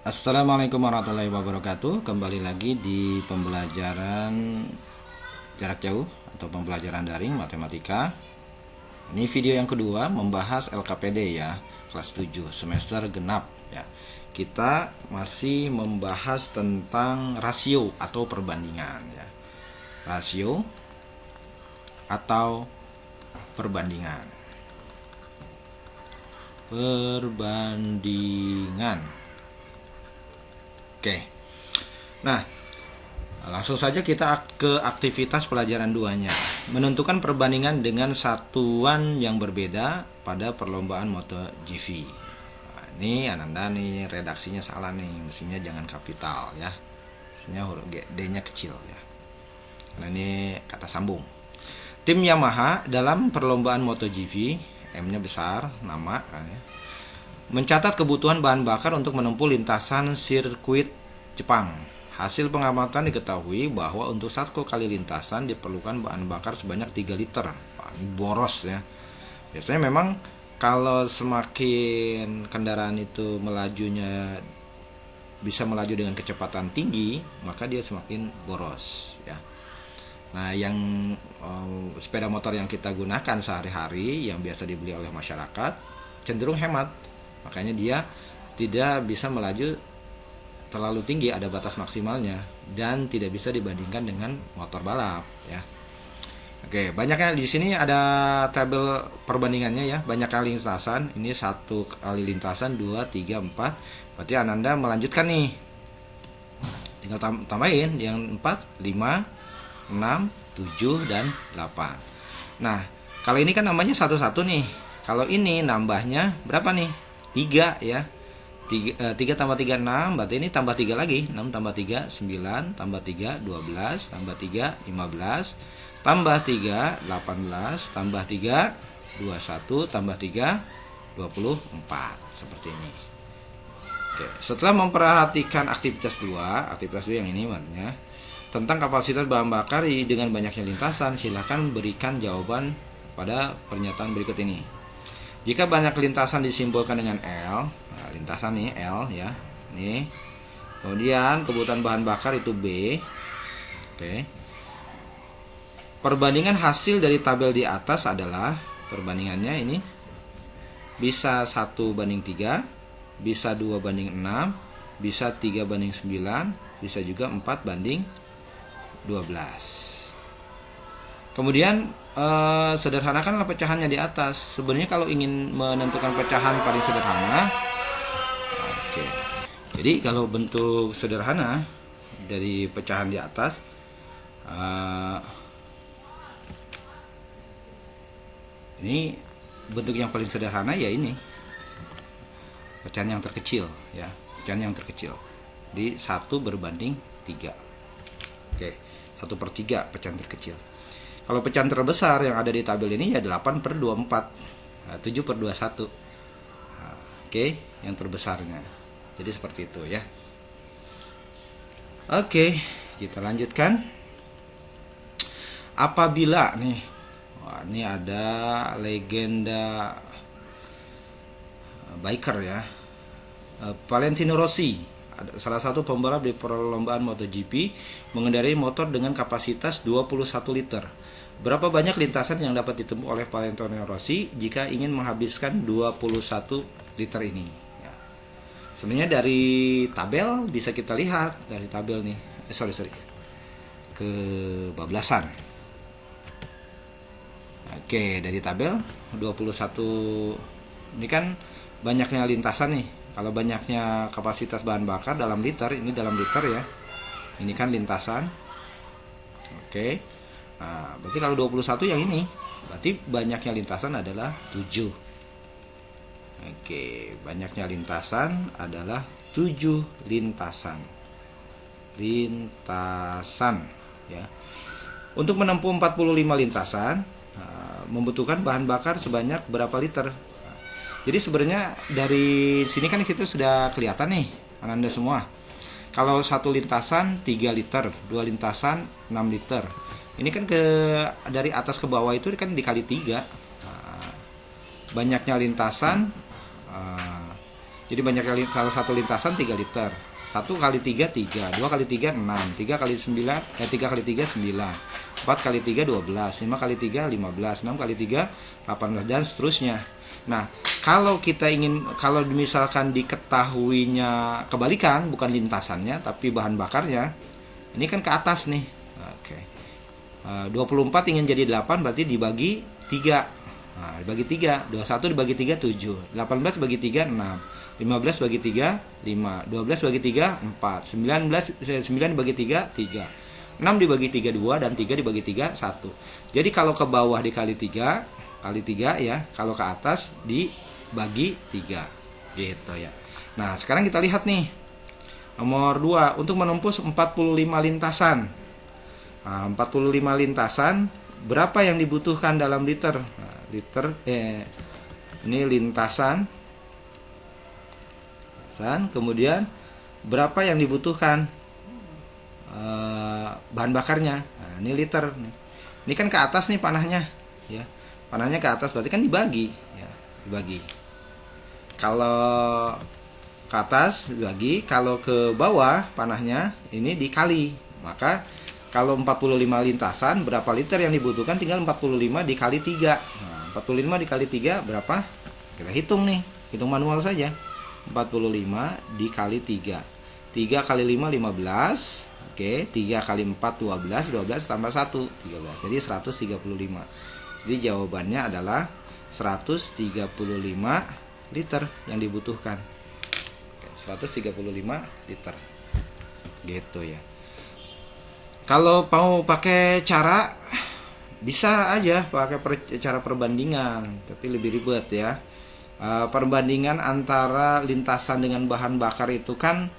Assalamualaikum warahmatullahi wabarakatuh. Kembali lagi di pembelajaran jarak jauh atau pembelajaran daring matematika. Ini video yang kedua membahas LKPD ya, kelas 7 semester genap ya. Kita masih membahas tentang rasio atau perbandingan ya. Rasio atau perbandingan. Perbandingan. Oke. Nah, langsung saja kita ke aktivitas pelajaran 2-nya. Menentukan perbandingan dengan satuan yang berbeda pada perlombaan MotoGP. Nah, ini Ananda nih redaksinya salah nih, mestinya jangan kapital ya. Mestinya huruf D-nya kecil ya. Nah, ini kata sambung. Tim Yamaha dalam perlombaan MotoGP, M-nya besar, nama ya, mencatat kebutuhan bahan bakar untuk menempuh lintasan sirkuit Jepang. Hasil pengamatan diketahui bahwa untuk satu kali lintasan diperlukan bahan bakar sebanyak 3 liter. Wah, ini boros ya. Biasanya memang kalau semakin kendaraan itu melajunya bisa melaju dengan kecepatan tinggi, maka dia semakin boros ya. Nah, yang sepeda motor yang kita gunakan sehari-hari yang biasa dibeli oleh masyarakat cenderung hemat. Makanya dia tidak bisa melaju terlalu tinggi, ada batas maksimalnya, dan tidak bisa dibandingkan dengan motor balap ya. Oke, banyaknya di sini ada tabel perbandingannya ya, banyak kali lintasan. Ini 1 kali lintasan, 2, 3, 4. Berarti Ananda melanjutkan nih. Tinggal tambahin yang 4, 5, 6, 7 dan 8. Nah, kalau ini kan namanya satu-satu nih. Kalau ini nambahnya berapa nih? 3 ya. 3 tambah 3 6, berarti ini tambah 3 lagi. 6 tambah 3 9, tambah 3 12, tambah 3 15, tambah 3 18, tambah 3 21, tambah 3 24. Seperti ini. Oke, setelah memperhatikan aktivitas 2 yang ini maknanya tentang kapasitas bahan bakar dengan banyaknya lintasan, silakan berikan jawaban pada pernyataan berikut ini. Jika banyak lintasan disimbolkan dengan L, nah, lintasan nih L ya, nih. Kemudian kebutuhan bahan bakar itu B. Oke. Perbandingan hasil dari tabel di atas adalah perbandingannya ini bisa 1:3, bisa 2:6, bisa 3:9, bisa juga 4:12. Kemudian sederhanakanlah pecahannya di atas. Sebenarnya kalau ingin menentukan pecahan paling sederhana, oke. Jadi kalau bentuk sederhana dari pecahan di atas, ini bentuk yang paling sederhana ya ini pecahan yang terkecil ya, pecahan yang terkecil di 1:3. Oke, 1/3 pecahan terkecil. Kalau pecahan terbesar yang ada di tabel ini ya 8/24, 7/21. Oke, yang terbesarnya. Jadi seperti itu ya. Oke, kita lanjutkan. Apabila nih, ini ada legenda biker ya, Valentino Rossi, salah satu pembalap di perlombaan MotoGP, mengendarai motor dengan kapasitas 21 liter. Berapa banyak lintasan yang dapat ditempuh oleh Valentino Rossi jika ingin menghabiskan 21 liter ini? Ya. Sebenarnya dari tabel bisa kita lihat dari tabel nih. Kebablasan. Oke, dari tabel 21 ini kan banyaknya lintasan nih. Kalau banyaknya kapasitas bahan bakar dalam liter, ini dalam liter ya. Ini kan lintasan. Oke. Nah, berarti kalau 21 yang ini, berarti banyaknya lintasan adalah 7. Oke, banyaknya lintasan adalah 7 lintasan. Lintasan ya. Untuk menempuh 45 lintasan, membutuhkan bahan bakar sebanyak berapa liter? Jadi sebenarnya dari sini kan kita sudah kelihatan nih, Anda semua. Kalau satu lintasan 3 liter, 2 lintasan 6 liter. Ini kan dari atas ke bawah itu kan dikali 3. Banyaknya lintasan Jadi banyak kali, salah satu lintasan 3 liter. 1 kali 3 3, 2 kali 3 6, 3 kali 9, 3 kali 3 9, 4 kali 3 12, 5 kali 3 15, 6 kali 3 18 dan seterusnya. Nah, kalau kita ingin, kalau misalkan diketahuinya kebalikan, bukan lintasannya tapi bahan bakarnya, ini kan ke atas nih. Oke. 24 ingin jadi 8 berarti dibagi 3. Nah, dibagi 3, 21 dibagi 3 7, 18 bagi 3 6, 15 bagi 3 5, 12 bagi 3 4, 9 dibagi 3 3, 6 dibagi 3 2 dan 3 dibagi 3 1. Jadi kalau ke bawah dikali 3 kali 3 ya, kalau ke atas dibagi 3 gitu ya. Nah, sekarang kita lihat nih nomor 2, untuk menembus 45 lintasan. Nah, 45 lintasan berapa yang dibutuhkan dalam liter? Nah, ini lintasan, kemudian berapa yang dibutuhkan bahan bakarnya? Nah, ini liter. Ini kan ke atas nih panahnya, ya. Panahnya ke atas berarti kan dibagi, ya, dibagi. Kalau ke atas dibagi, kalau ke bawah panahnya ini dikali. Maka kalau 45 lintasan berapa liter yang dibutuhkan? Tinggal 45 dikali 3. Nah, 45 dikali 3 berapa? Kita hitung nih, hitung manual saja. 45 dikali 3, 3 kali 5 15. Oke, 3 kali 4 12, 12 tambah 1 13, jadi 135. Jadi jawabannya adalah 135 liter yang dibutuhkan. 135 liter gitu ya. Kalau mau pakai cara, bisa aja pakai cara perbandingan, tapi lebih ribet ya. Perbandingan antara lintasan dengan bahan bakar itu kan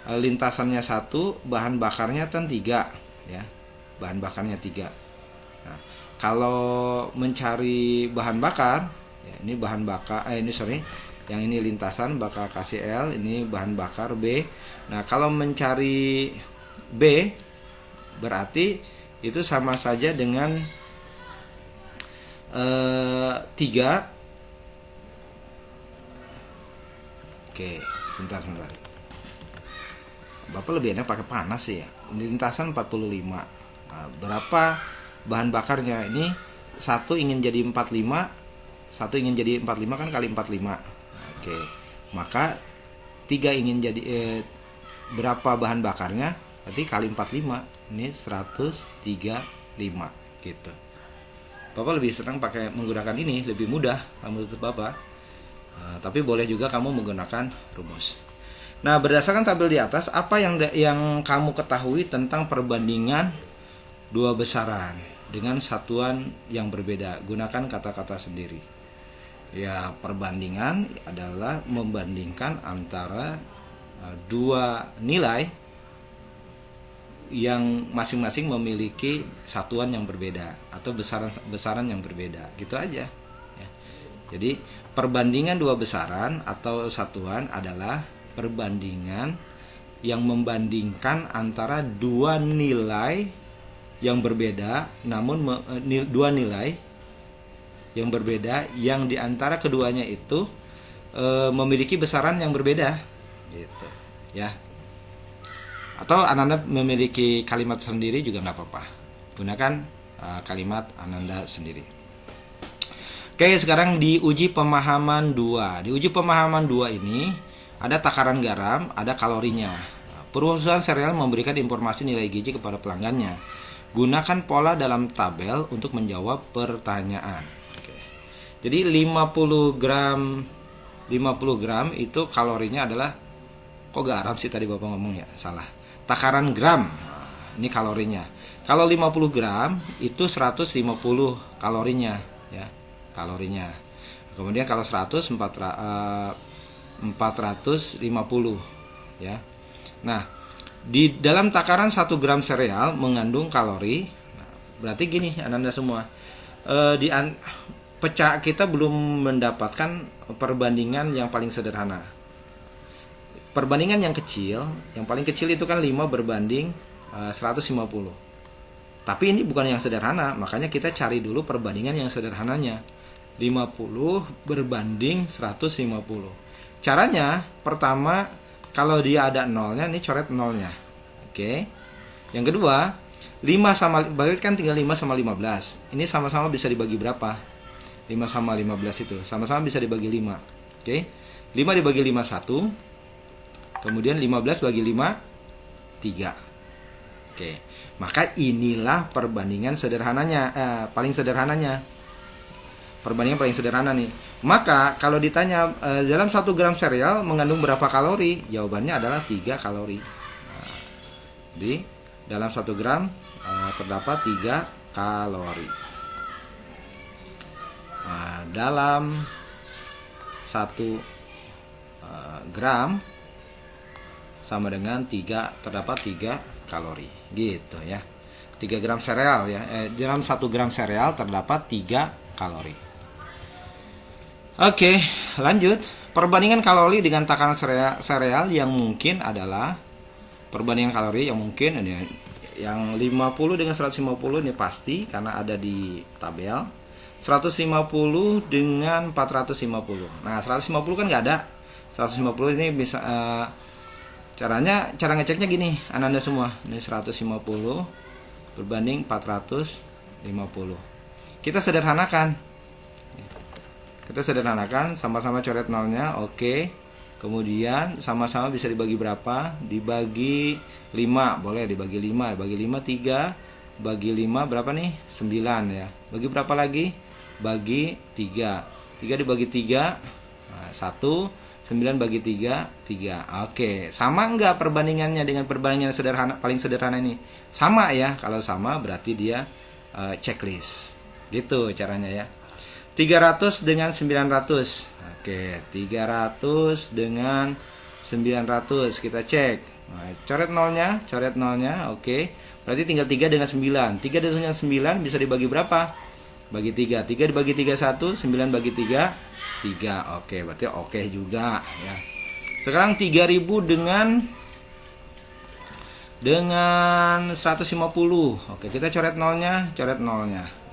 lintasannya 1, bahan bakarnya kan 3 ya. Bahan bakarnya 3. Nah, kalau mencari bahan bakar, ya, ini bahan bakar yang ini lintasan bakar KCl, ini bahan bakar B. Nah, kalau mencari B berarti itu sama saja dengan 3. Oke, sebentar. Bapak lebih enak pakai panas sih ya. Lintasan 45. Nah, berapa bahan bakarnya? Ini 1 ingin jadi 45, 1 ingin jadi 45 kan kali 45. Oke. Maka 3 ingin jadi berapa bahan bakarnya? Berarti kali 45. Ini 135 gitu. Bapak lebih senang pakai menggunakan ini, lebih mudah menurut Bapak. Tapi boleh juga kamu menggunakan rumus. Nah, berdasarkan tabel di atas, apa yang kamu ketahui tentang perbandingan dua besaran dengan satuan yang berbeda? Gunakan kata-kata sendiri. Ya, perbandingan adalah membandingkan antara dua nilai yang masing-masing memiliki satuan yang berbeda atau besaran yang berbeda. Gitu aja. Ya. Jadi, perbandingan dua besaran atau satuan adalah perbandingan yang membandingkan antara dua nilai yang berbeda, namun dua nilai yang berbeda yang diantara keduanya itu memiliki besaran yang berbeda, gitu, ya. Atau Ananda memiliki kalimat sendiri juga nggak apa-apa, gunakan kalimat Ananda sendiri. Oke, sekarang diuji pemahaman 2. Di uji pemahaman 2 ini ada takaran garam, ada kalorinya. Perusahaan sereal memberikan informasi nilai gizi kepada pelanggannya. Gunakan pola dalam tabel untuk menjawab pertanyaan. Oke. Jadi 50 gram itu kalorinya adalah, kok garam sih tadi Bapak ngomong ya? Salah. Takaran gram. Nah, ini kalorinya. Kalau 50 gram itu 150 kalorinya, ya. Kalorinya. Kemudian kalau 100 450 ya. Nah, di dalam takaran 1 gram sereal mengandung kalori. Nah, berarti gini Ananda semua. Kita belum mendapatkan perbandingan yang paling sederhana. Perbandingan yang kecil, yang paling kecil itu kan 5 berbanding 150. Tapi ini bukan yang sederhana, makanya kita cari dulu perbandingan yang sederhananya. 50 berbanding 150. Caranya pertama, kalau dia ada nolnya, ini coret nolnya. Oke. Yang kedua, 5 sama bagi kan tinggal 5 sama 15. Ini sama-sama bisa dibagi berapa? 5 sama 15 itu sama-sama bisa dibagi 5. Oke. 5 dibagi 5 1. Kemudian 15 bagi 5 3. Oke. Maka inilah perbandingan sederhananya, paling sederhananya. Perbandingan paling sederhana nih. Maka kalau ditanya dalam 1 gram sereal mengandung berapa kalori? Jawabannya adalah 3 kalori. Nah, di dalam 1 gram terdapat 3 kalori. Nah, dalam 1 gram sama dengan 3, terdapat 3 kalori. Gitu ya. 3 gram sereal ya. Dalam 1 gram sereal terdapat 3 kalori. Oke, lanjut. Perbandingan kalori dengan takaran sereal yang mungkin adalah perbandingan kalori yang mungkin ini yang 50 dengan 150 ini pasti karena ada di tabel. 150 dengan 450. Nah, 150 kan nggak ada. 150 ini bisa cara ngeceknya gini, Ananda semua. Ini 150 berbanding 450. Kita sederhanakan. Sama-sama coret nolnya, oke. Kemudian sama-sama bisa dibagi berapa? Dibagi 5, boleh dibagi 5. Bagi 5 3, bagi 5 berapa nih? 9 ya. Bagi berapa lagi? Bagi 3. 3 dibagi 3, 1. 9 bagi 3, 3. Oke, sama enggak perbandingannya dengan perbandingan sederhana, paling sederhana ini? Sama ya. Kalau sama berarti dia checklist. Gitu caranya ya. 300 dengan 900. Oke, 300 dengan 900 kita cek. Nah, coret nolnya, oke. Berarti tinggal 3 dengan 9. 3 dengan 9 bisa dibagi berapa? Bagi 3. 3 dibagi 3 1, 9 bagi 3 3. Oke, berarti oke juga ya. Sekarang 3000 dengan 150. Oke, kita coret nolnya.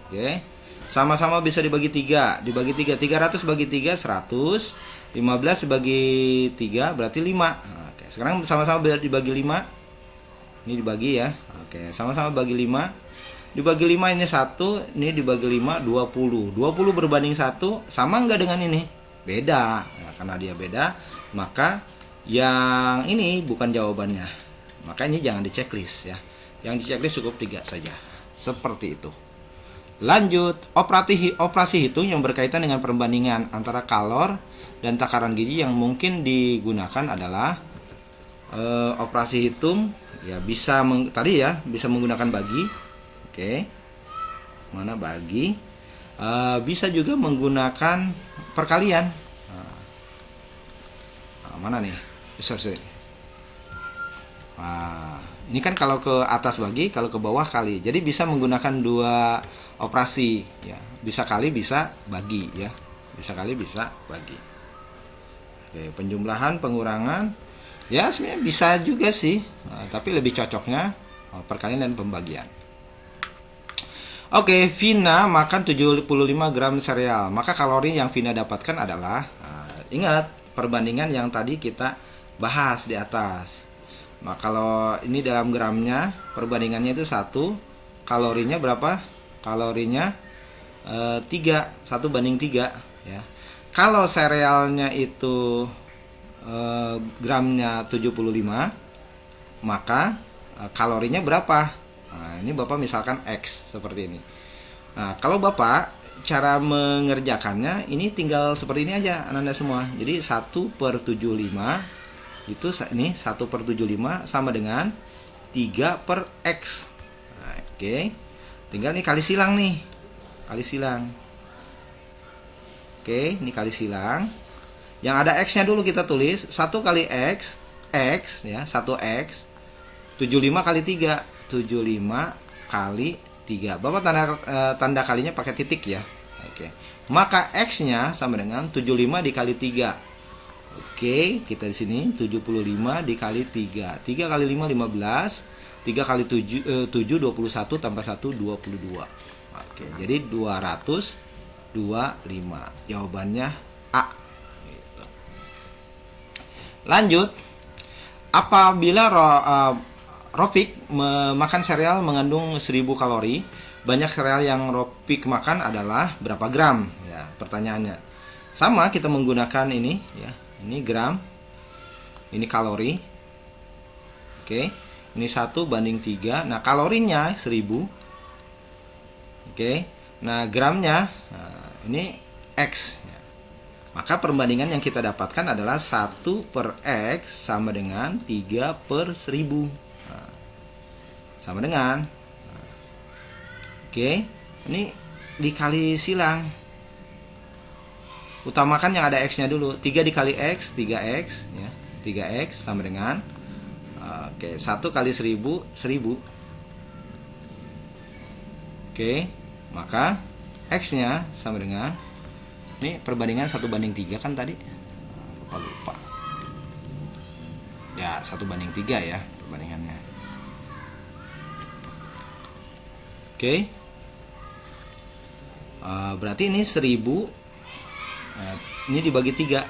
Oke. Sama-sama bisa dibagi 3. Dibagi 3, 300 bagi 3 100. 15 bagi 3 berarti 5. Oke, sekarang sama-sama dibagi 5. Ini dibagi ya. Oke, sama-sama bagi 5. Dibagi 5 ini 1, ini dibagi 5 20. 20 berbanding 1 sama enggak dengan ini? Beda. Nah, karena dia beda, maka yang ini bukan jawabannya. Maka ini jangan di checklist ya. Yang di checklist cukup 3 saja. Seperti itu. Lanjut, operasi hitung yang berkaitan dengan perbandingan antara kalor dan takaran gizi yang mungkin digunakan adalah operasi hitung ya, bisa bisa menggunakan bagi. Oke. Mana bagi? Bisa juga menggunakan perkalian. Mana nih? Sorry. Ini kan kalau ke atas bagi, kalau ke bawah kali. Jadi bisa menggunakan 2 operasi ya. Bisa kali, bisa bagi ya. Bisa kali, bisa bagi. Oke, penjumlahan, pengurangan ya sebenarnya bisa juga sih. Tapi lebih cocoknya perkalian dan pembagian. Oke, Vina makan 75 gram sereal. Maka kalori yang Vina dapatkan adalah ingat perbandingan yang tadi kita bahas di atas. Nah, kalau ini dalam gramnya, perbandingannya itu 1, kalorinya berapa? Kalorinya 3, 1 banding 3 ya. Kalau serealnya itu gramnya 75, maka kalorinya berapa? Nah, ini Bapak misalkan X seperti ini. Nah, kalau Bapak cara mengerjakannya ini tinggal seperti ini aja Ananda semua. Jadi 1/75 itu ini 1/75 sama dengan 3/X. Nah, oke. Tinggal nih kali silang nih. Kali silang. Oke, ini kali silang. Yang ada X-nya dulu kita tulis. 1 kali X, X ya, 1X. 75 kali 3. 75 kali 3. Bapak tanda kalinya pakai titik ya. Oke. Maka X-nya sama dengan 75 dikali 3. Oke, kita di sini 75 dikali 3. 3 kali 5 15. 3 kali 7 21 tambah 1 22. Oke, jadi 225. Jawabannya A. Gitu. Lanjut, apabila Rofik makan sereal mengandung 1000 kalori, banyak sereal yang Rofik makan adalah berapa gram? Ya, pertanyaannya. Sama, kita menggunakan ini ya. Ini gram, ini kalori. Oke. Ini 1:3. Nah, kalorinya 1000. Oke. Nah, gramnya ini X. Maka perbandingan yang kita dapatkan adalah 1/X sama dengan 3/1000. Nah, sama dengan. Oke, ini dikali silang. Utamakan yang ada X-nya dulu. 3 dikali X, 3X. Ya. 3X sama dengan. Oke, 1 kali 1000, 1000. Oke, maka X-nya sama dengan. Ini perbandingan 1:3 kan tadi? Lupa. Ya, 1:3 ya perbandingannya. Oke. Berarti ini 1000. Ini dibagi 3.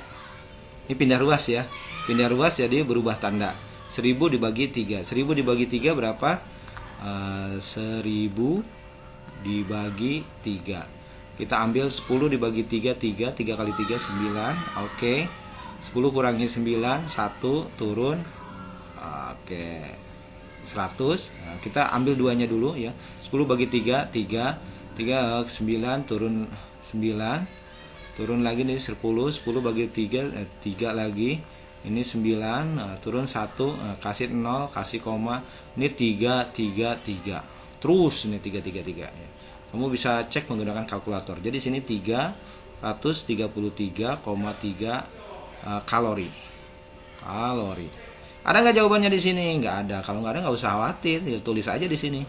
Ini pindah ruas ya. Pindah ruas jadi berubah tanda. 1000 dibagi 3. 1000 dibagi 3 berapa? 1000 dibagi 3. Kita ambil 10 dibagi 3, 3 kali 3, 9. Oke. 10 kurangi 9, 1, turun. Oke. 100. Nah, kita ambil duanya dulu ya. 10 bagi 3, 3. 3, 9, turun 9. Turun lagi nih 10. 10 bagi 3, 3 lagi. Ini 9, turun 1, kasih 0, kasih koma. Ini 3, 3, 3. Terus ini 3, 3, 3 ya. Kamu bisa cek menggunakan kalkulator. Jadi sini 333,3 kalori. Kalori. Ada nggak jawabannya di sini? Nggak ada. Kalau nggak ada nggak usah khawatir, ya, tulis aja di sini.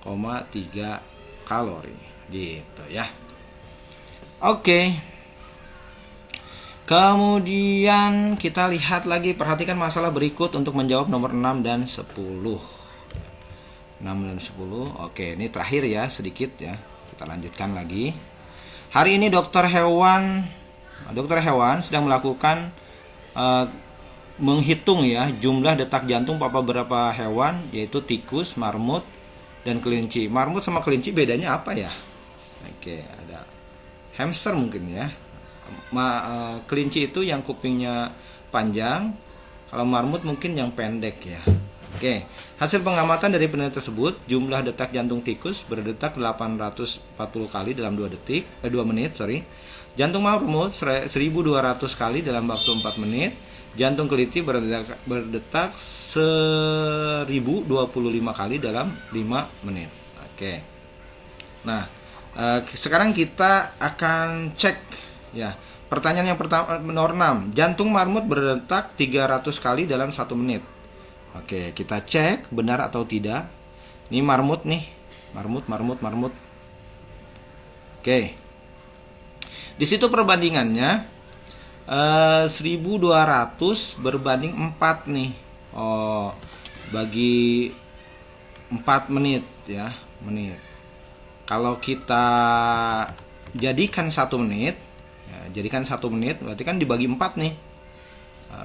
3 kalori. Gitu ya. Oke. Kemudian kita lihat lagi, perhatikan masalah berikut untuk menjawab nomor 6 dan 10. 6 dan 10. Oke, ini terakhir ya, sedikit ya. Kita lanjutkan lagi. Hari ini dokter hewan sedang melakukan menghitung ya jumlah detak jantung beberapa hewan, yaitu tikus, marmut, dan kelinci. Marmut sama kelinci bedanya apa ya? Oke, ada hamster mungkin ya. Kelinci itu yang kupingnya panjang, kalau marmut mungkin yang pendek ya. Oke, hasil pengamatan dari penelitian tersebut, jumlah detak jantung tikus berdetak 840 kali dalam 2 menit. Jantung marmut 1200 kali dalam waktu 4 menit. Jantung kelinci berdetak 1025 kali dalam 5 menit. Oke. Nah, sekarang kita akan cek ya. Pertanyaan yang pertama, nomor 6. Jantung marmut berdetak 300 kali dalam 1 menit. Oke, kita cek benar atau tidak. Ini marmut nih. Marmut. Oke. Di situ perbandingannya 1200 berbanding 4 nih. Oh, bagi 4 menit ya, menit. Kalau kita jadikan 1 menit, ya, jadikan 1 menit berarti kan dibagi 4 nih.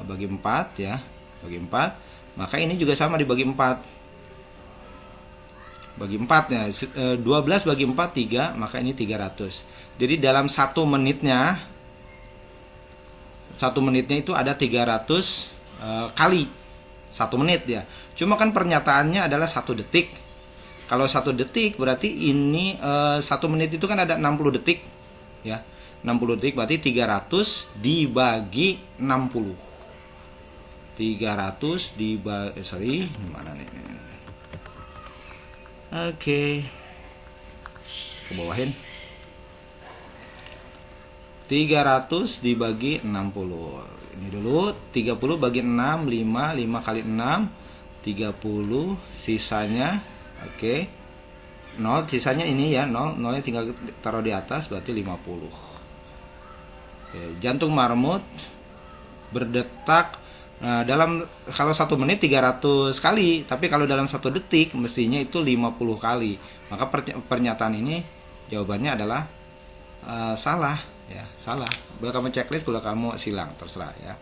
Bagi 4 ya, bagi 4. Maka ini juga sama dibagi 4. Bagi 4 ya, 12 bagi 4 3, maka ini 300. Jadi dalam 1 menitnya itu ada 300 kali 1 menit ya. Cuma kan pernyataannya adalah 1 detik. Kalau 1 detik berarti ini 1 menit itu kan ada 60 detik ya. 60 detik berarti 300 dibagi 60. 300 dibagi mana nih? Oke. Ke bawahin. 300 dibagi 60. Ini dulu 30 bagi 6 5 kali 6 30, sisanya oke. 0 sisanya ini ya, 0 nya tinggal taruh di atas berarti 50. Oke, jantung marmut berdetak dalam kalau 1 menit 300 kali, tapi kalau dalam 1 detik mestinya itu 50 kali. Maka pernyataan ini jawabannya adalah salah ya, salah. Boleh kamu checklist, boleh kamu silang, terserah ya.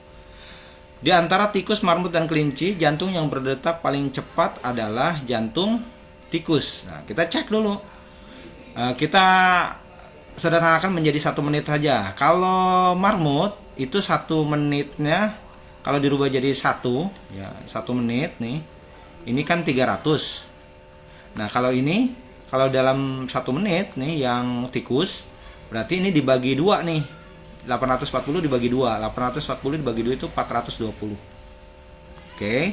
Di antara tikus, marmut, dan kelinci, jantung yang berdetak paling cepat adalah jantung tikus. Nah, kita cek dulu. Kita sederhanakan menjadi 1 menit saja. Kalau marmut itu 1 menitnya, kalau dirubah jadi 1 menit nih, ini kan 300. Nah, kalau dalam 1 menit nih yang tikus, berarti ini dibagi 2 nih. 840 dibagi 2. 840 dibagi 2 itu 420. Oke.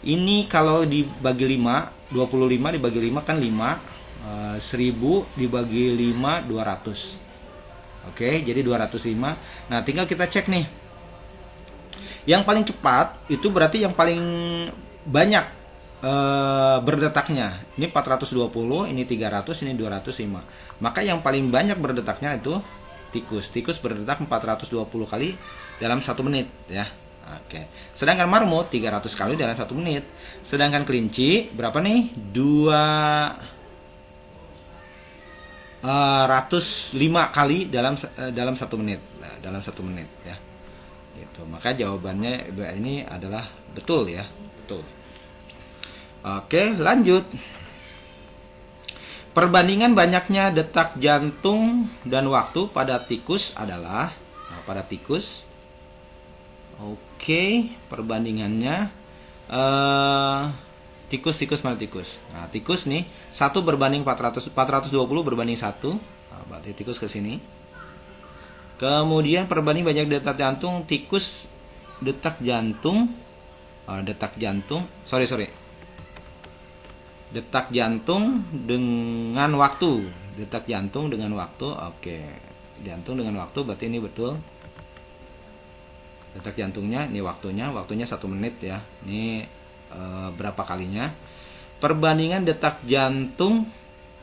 Ini kalau dibagi 5, 25 dibagi 5 kan 5. 1000 dibagi 5, 200. Oke, jadi 205. Nah, tinggal kita cek nih. Yang paling cepat itu berarti yang paling banyak berdetaknya. Ini 420, ini 300, ini 205. Maka yang paling banyak berdetaknya itu tikus. Tikus berdetak 420 kali dalam 1 menit ya. Oke. Sedangkan marmut 300 kali dalam 1 menit. Sedangkan kelinci berapa nih? 205 kali dalam 1 menit. Nah, dalam 1 menit ya. Gitu. Maka jawabannya ini adalah betul ya. Betul. Oke, lanjut. Perbandingan banyaknya detak jantung dan waktu pada tikus adalah pada tikus. Oke, perbandingannya tikus mana tikus? Nah, tikus nih 1 berbanding 420 berbanding 1. Nah, berarti tikus ke sini. Kemudian perbanding banyak detak jantung tikus, detak jantung detak jantung dengan waktu. Detak jantung dengan waktu. Oke. Jantung dengan waktu berarti ini betul. Detak jantungnya ini waktunya 1 menit ya. Ini berapa kalinya? Perbandingan detak jantung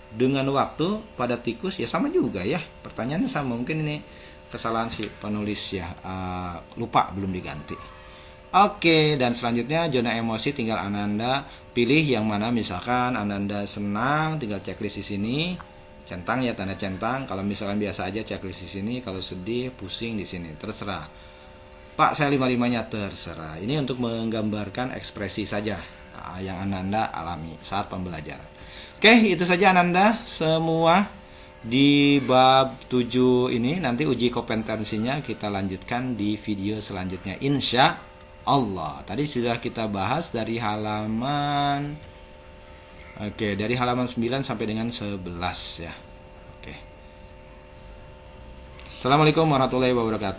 dengan waktu pada tikus ya sama juga ya. Pertanyaannya sama. Mungkin ini kesalahan si penulis ya. Lupa belum diganti. Oke, dan selanjutnya zona emosi tinggal Ananda pilih yang mana. Misalkan Ananda senang, tinggal checklist di sini. Centang ya, tanda centang. Kalau misalkan biasa aja checklist di sini. Kalau sedih, pusing di sini. Terserah. Pak, saya 55-nya terserah. Ini untuk menggambarkan ekspresi saja yang Ananda alami saat pembelajaran. Oke, itu saja Ananda semua di bab 7 ini. Nanti uji kompetensinya kita lanjutkan di video selanjutnya insya Allah. Tadi sudah kita bahas dari halaman dari halaman 9 sampai dengan 11 ya. Oke. Assalamualaikum warahmatullahi wabarakatuh.